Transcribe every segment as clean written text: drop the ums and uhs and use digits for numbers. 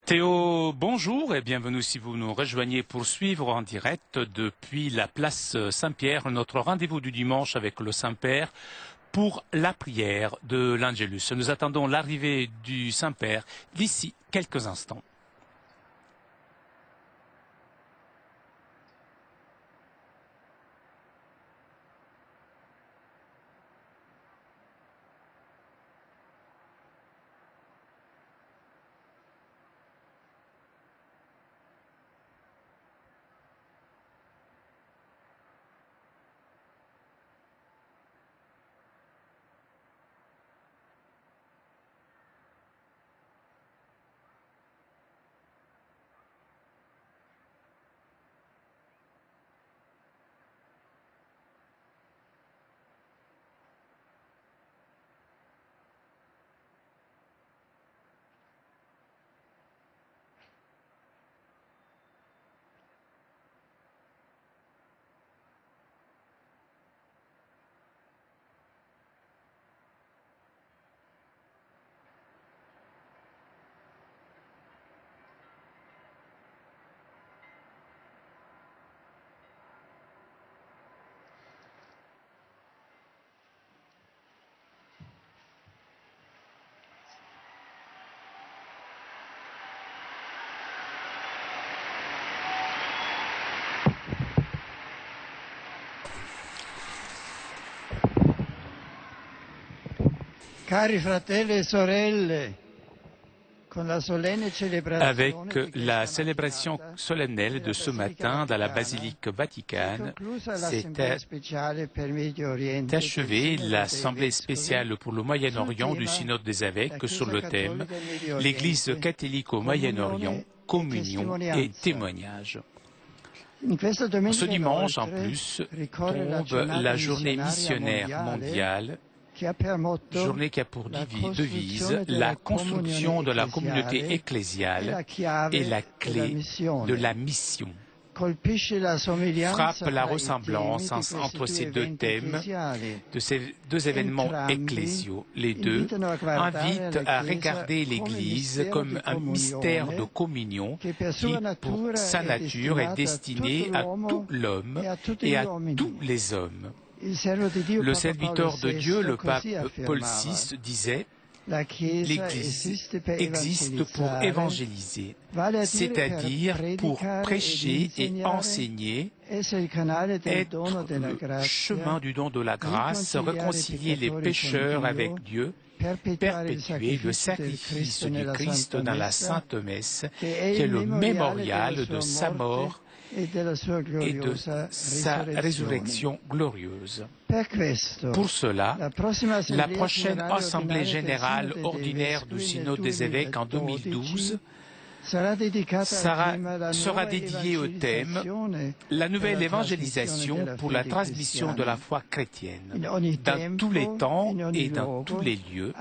Théo, bonjour et bienvenue si vous nous rejoignez pour suivre en direct depuis la place Saint-Pierre, notre rendez-vous du dimanche avec le Saint-Père pour la prière de l'Angelus. Nous attendons l'arrivée du Saint-Père d'ici quelques instants. Cari fratelli e sorelle, avec la célébration solennelle de ce matin dans la basilique Vaticane, s'est achevée l'Assemblée spéciale pour le Moyen-Orient du Synode des évêques sur le thème « L'Église catholique au Moyen-Orient, communion et témoignage ». Ce dimanche, en plus, tombe la journée missionnaire mondiale, journée qui a pour devise la construction de la communauté ecclésiale et la clé de la mission. Frappe la ressemblance entre ces deux thèmes, de ces deux événements ecclésiaux. Les deux invitent à regarder l'Église comme un mystère de communion qui, pour sa nature, est destiné à tout l'homme et à tous les hommes. Le serviteur de Dieu, le pape Paul VI, disait « L'Église existe pour évangéliser, c'est-à-dire pour prêcher et enseigner, être le chemin du don de la grâce, réconcilier les pécheurs avec Dieu, perpétuer le sacrifice du Christ dans la Sainte Messe, qui est le mémorial de sa mort et de sa résurrection glorieuse. Pour cela, la prochaine Assemblée générale ordinaire du Synode des évêques en 2012 sera dédiée au thème « La nouvelle évangélisation pour la transmission de la foi chrétienne » dans tous les temps et dans tous les lieux.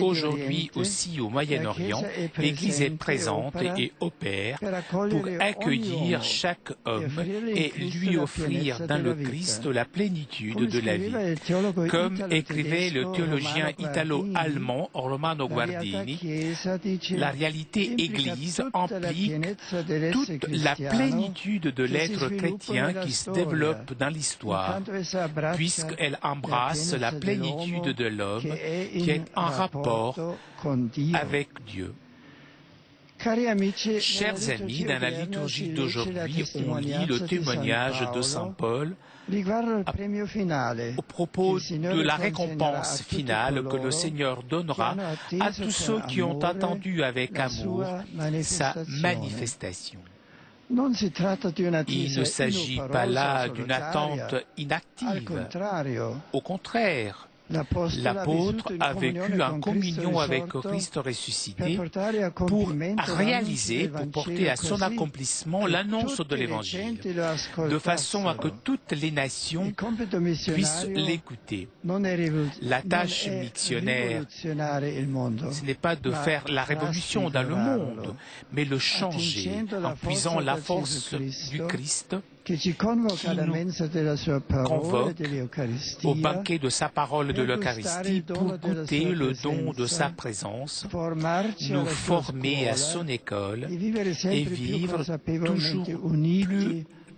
Aujourd'hui aussi au Moyen-Orient, l'Église est présente et opère pour accueillir chaque homme et lui offrir dans le Christ la plénitude de la vie. Comme écrivait le théologien italo-allemand Romano Guardini, la réalité Église implique toute la plénitude de l'être chrétien qui se développe dans l'histoire, puisqu'elle embrasse la plénitude de l'homme qui est en rapport avec Dieu. Chers amis, dans la liturgie d'aujourd'hui, on lit le témoignage de Saint Paul au propos de la récompense finale que le Seigneur donnera à tous ceux qui ont attendu avec amour sa manifestation. Il ne s'agit pas là d'une attente inactive. Au contraire, l'apôtre a vécu en communion avec Christ ressuscité pour réaliser, pour porter à son accomplissement l'annonce de l'Évangile, de façon à que toutes les nations puissent l'écouter. La tâche missionnaire, ce n'est pas de faire la révolution dans le monde, mais le changer en puisant la force du Christ convoque au banquet de sa parole et de l'Eucharistie pour goûter le don de sa présence, nous former à son école et vivre toujours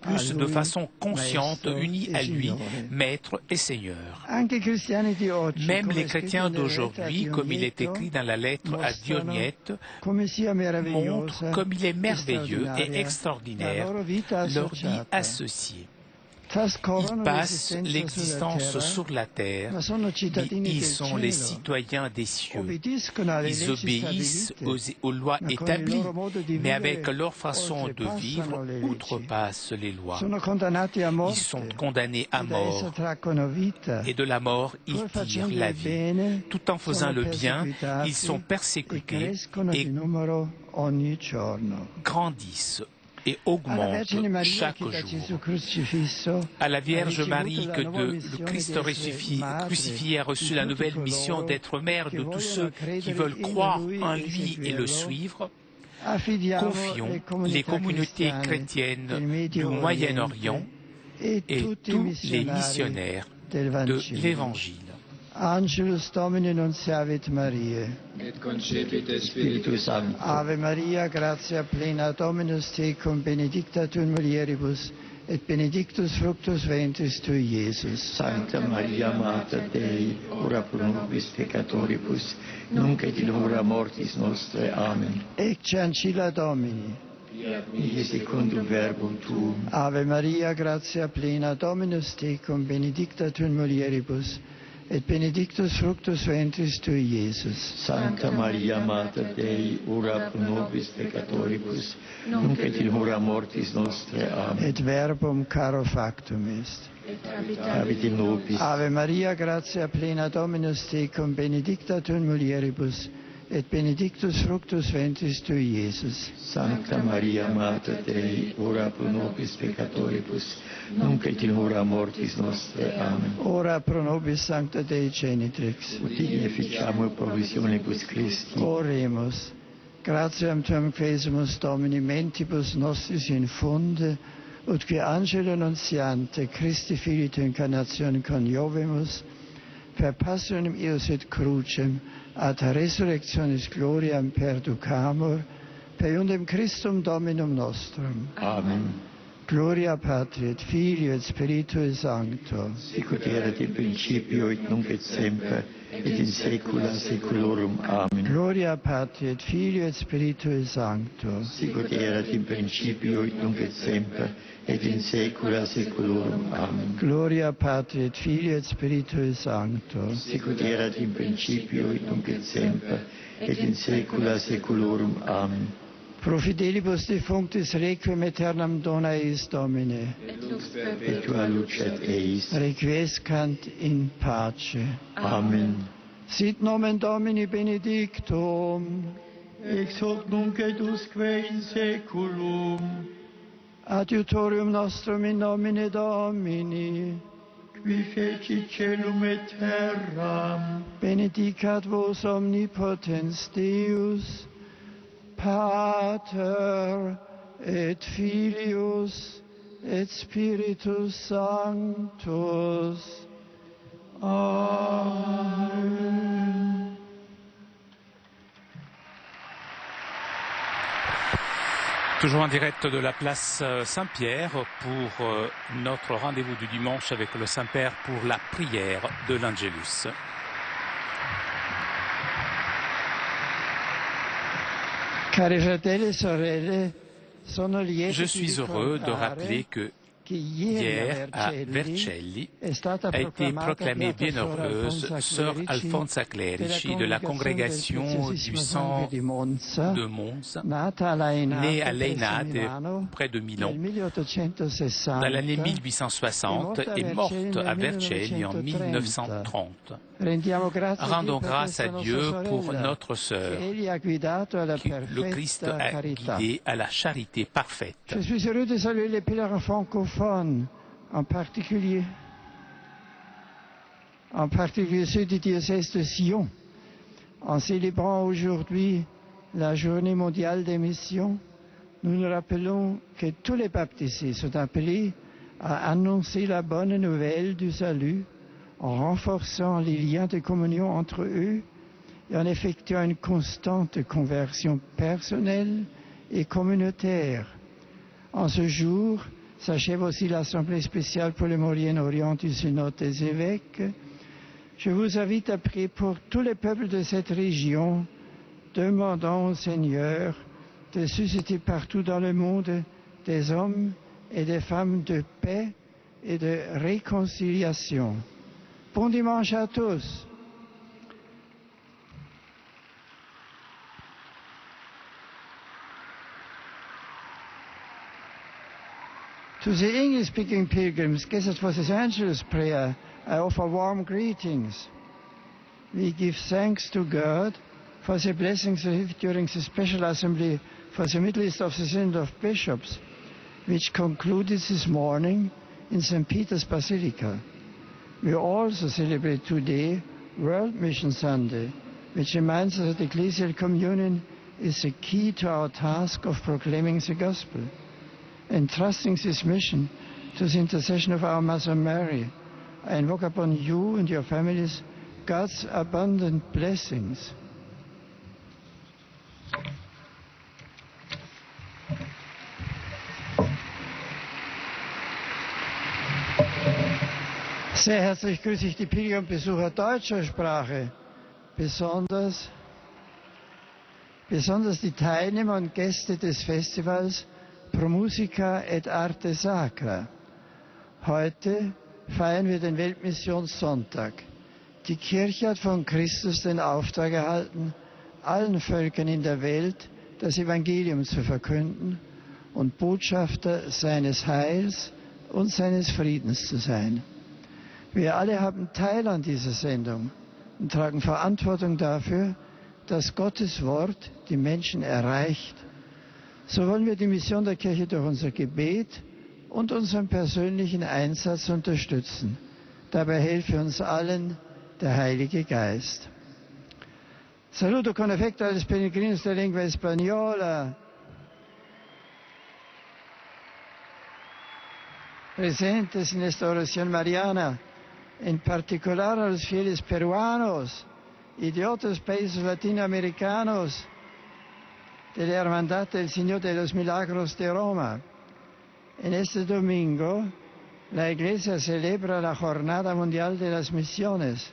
plus de façon consciente, unis à lui, Maître et Seigneur. Même les chrétiens d'aujourd'hui, comme il est écrit dans la lettre à Dionyette, montrent comme il est merveilleux et extraordinaire leur vie associée. Ils passent l'existence sur la terre, mais ils sont les citoyens des cieux. Ils obéissent aux lois établies, mais avec leur façon de vivre, outrepassent les lois. Ils sont condamnés à mort, et de la mort, ils tirent la vie. Tout en faisant le bien, ils sont persécutés et grandissent et augmente chaque jour. À la Vierge Marie, que le Christ crucifié a reçu la nouvelle mission d'être mère de tous ceux qui veulent croire en lui et le suivre, confions les communautés chrétiennes du Moyen-Orient et tous les missionnaires de l'Évangile. Angelus Domini nunciavit Mariae. Et concepit Spiritus Sancto. Ave Maria, gratia plena, Dominus tecum, benedicta tu in mulieribus, et benedictus fructus ventris tui, Iesus. Sancta Maria, Mater Dei, ora pro nobis peccatoribus, nunc et in hora mortis nostre. Amen. Ecce ancilla Domini. Mihi secundum verbum tuum. Ave Maria, gratia plena, Dominus tecum, benedicta tu in mulieribus, et benedictus fructus ventris tui, Iesus. Sancta Maria, Mater Dei, ora pro nobis peccatoribus, nunc et in hora mortis nostre. Amen. Et verbum caro factum est. Habit in nobis. Ave Maria, gratia plena, Dominus tecum, benedicta tu in mulieribus, et benedictus fructus ventris tui, Iesus. Sancta Maria, Mater Dei, ora pro nobis peccatoribus, nunc et in hora mortis nostre. Amen. Ora pro nobis Sancta Dei Genitrix. Ut digne ficiamur provisionibus Christi. Oremus. Gratiam tuam quesumus Domini mentibus nostris infunde, ut qui angelo nuntiante Christi Filii tu incarnatione coniovimus, per passionem eius et crucem, ad resurrectionis gloriam perducamur, per iundem Christum Dominum nostrum. Amen. Gloria Patri et Filii et Spiritui Sancto. Sicut erat in principio et nunc et semper, et in saecula saeculorum. Amen. Gloria Patri et Filii et Spiritui Sancto. Sicut erat in principio et nunc et semper, et in saecula saeculorum. Amen. Gloria Patri et Filii et Spiritui Sancto. Sicut erat in principio et nunc et semper, et in saecula saeculorum. Amen. Pro fidelibus defunctis requiem aeternam dona eis Domine. Et lux perpetua lucet eis. Requiescant in pace. Amen. Sit nomen Domini benedictum. Ex hoc nunc et usque in saeculum. Adiutorium nostrum in nomine Domini. Qui fecit caelum et terram. Benedicat vos omnipotens Deus, Pater et Filius et Spiritus Sanctus. Amen. Toujours en direct de la place Saint-Pierre pour notre rendez-vous du dimanche avec le Saint-Père pour la prière de l'Angelus. Je suis heureux de rappeler que hier, à Vercelli, a été proclamée bienheureuse Sœur Alfonsa Clerici de la congrégation du sang de Monza, née à Leinate, près de Milan, dans l'année 1860 et morte à Vercelli en 1930. Rendons grâce à Dieu pour notre sœur, que le Christ a guidée à la charité parfaite. Je suis heureux de saluer les pèlerins francophones, en particulier ceux du diocèse de Sion, en célébrant aujourd'hui la Journée mondiale des missions. nous nous rappelons que tous les baptisés sont appelés à annoncer la bonne nouvelle du salut en renforçant les liens de communion entre eux et en effectuant une constante conversion personnelle et communautaire. En ce jour s'achève aussi l'Assemblée spéciale pour le Moyen-Orient du Synode des évêques. Je vous invite à prier pour tous les peuples de cette région, demandant au Seigneur de susciter partout dans le monde des hommes et des femmes de paix et de réconciliation. Bon dimanche à tous. To the English-speaking pilgrims gathered for this Angelus prayer, I offer warm greetings. We give thanks to God for the blessings received during the special assembly for the Middle East of the Synod of Bishops, which concluded this morning in St. Peter's Basilica. We also celebrate today World Mission Sunday, which reminds us that ecclesial communion is the key to our task of proclaiming the gospel. Entrusting this mission to the intercession of our Mother Mary, I invoke upon you and your families God's abundant blessings. Sehr herzlich grüße ich die Pilger und Besucher deutscher Sprache, besonders die Teilnehmer und Gäste des Festivals Pro Musica et Arte Sacra. Heute feiern wir den Weltmissionssonntag. Die Kirche hat von Christus den Auftrag erhalten, allen Völkern in der Welt das Evangelium zu verkünden und Botschafter seines Heils und seines Friedens zu sein. Wir alle haben Teil an dieser Sendung und tragen Verantwortung dafür, dass Gottes Wort die Menschen erreicht. So wollen wir die Mission der Kirche durch unser Gebet und unseren persönlichen Einsatz unterstützen. Dabei helfe uns allen der Heilige Geist. Saluto con affetto agli peregrini della lingua spagnola, presentes en esta oración mariana, en particular a los fieles peruanos y de otros países latinoamericanos de la Hermandad del Señor de los Milagros de Roma. En este domingo, la Iglesia celebra la Jornada Mundial de las Misiones.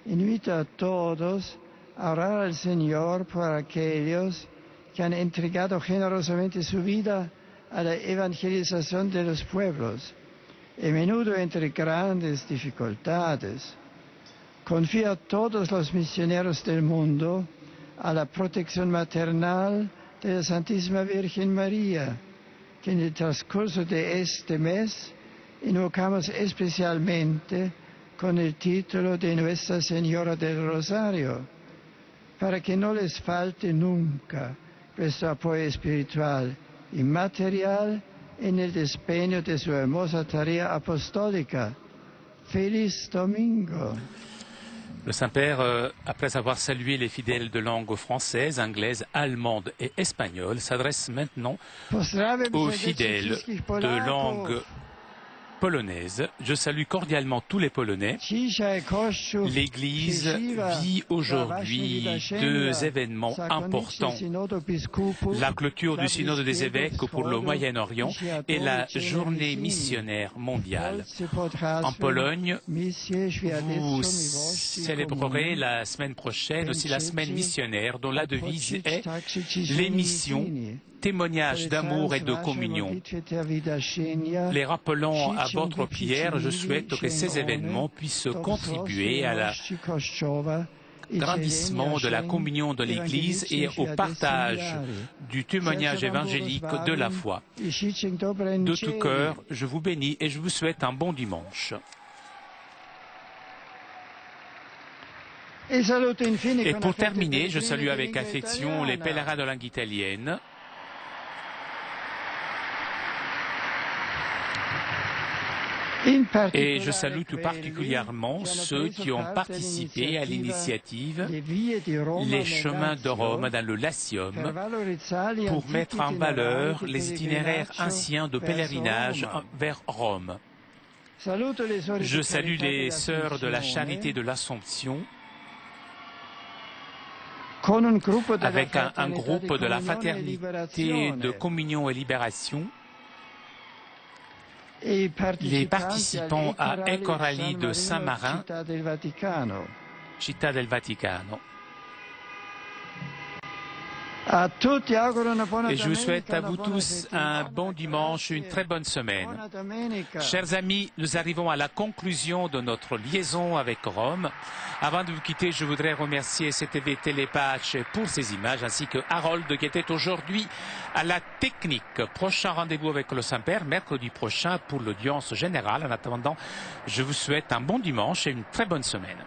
Invito a todos a orar al Señor por aquellos que han entregado generosamente su vida a la evangelización de los pueblos, a menudo entre grandes dificultades. Confío a todos los misioneros del mundo a la protección maternal de la Santísima Virgen María, que en el transcurso de este mes invocamos especialmente con el título de Nuestra Señora del Rosario, para que no les falte nunca nuestro apoyo espiritual y material en el desempeño de su hermosa tarea apostólica. Feliz domingo. Le Saint-Père, après avoir salué les fidèles de langue française, anglaise, allemande et espagnole, s'adresse maintenant aux fidèles de langue polonaise. Je salue cordialement tous les Polonais. L'Église vit aujourd'hui deux événements importants. La clôture du synode des évêques pour le Moyen-Orient et la journée missionnaire mondiale. En Pologne, vous célébrerez la semaine prochaine aussi la semaine missionnaire dont la devise est « Les missions, témoignage d'amour et de communion ». Les rappelant à votre prière, je souhaite que ces événements puissent contribuer à l'agrandissement de la communion de l'Église et au partage du témoignage évangélique de la foi. De tout cœur, je vous bénis et je vous souhaite un bon dimanche. Et pour terminer, je salue avec affection les pèlerins de langue italienne. Et je salue tout particulièrement ceux qui ont participé à l'initiative Les Chemins de Rome dans le Latium pour mettre en valeur les itinéraires anciens de pèlerinage vers Rome. Je salue les sœurs de la Charité de l'Assomption avec un groupe de la Fraternité de Communion et Libération, les participants à Ecorali de Saint-Marin, Città del Vaticano. Et je vous souhaite à vous tous un bon dimanche, une très bonne semaine. Chers amis, nous arrivons à la conclusion de notre liaison avec Rome. Avant de vous quitter, je voudrais remercier CTV Télépatch pour ces images, ainsi que Harold qui était aujourd'hui à la technique. Prochain rendez-vous avec le Saint-Père, mercredi prochain pour l'audience générale. En attendant, je vous souhaite un bon dimanche et une très bonne semaine.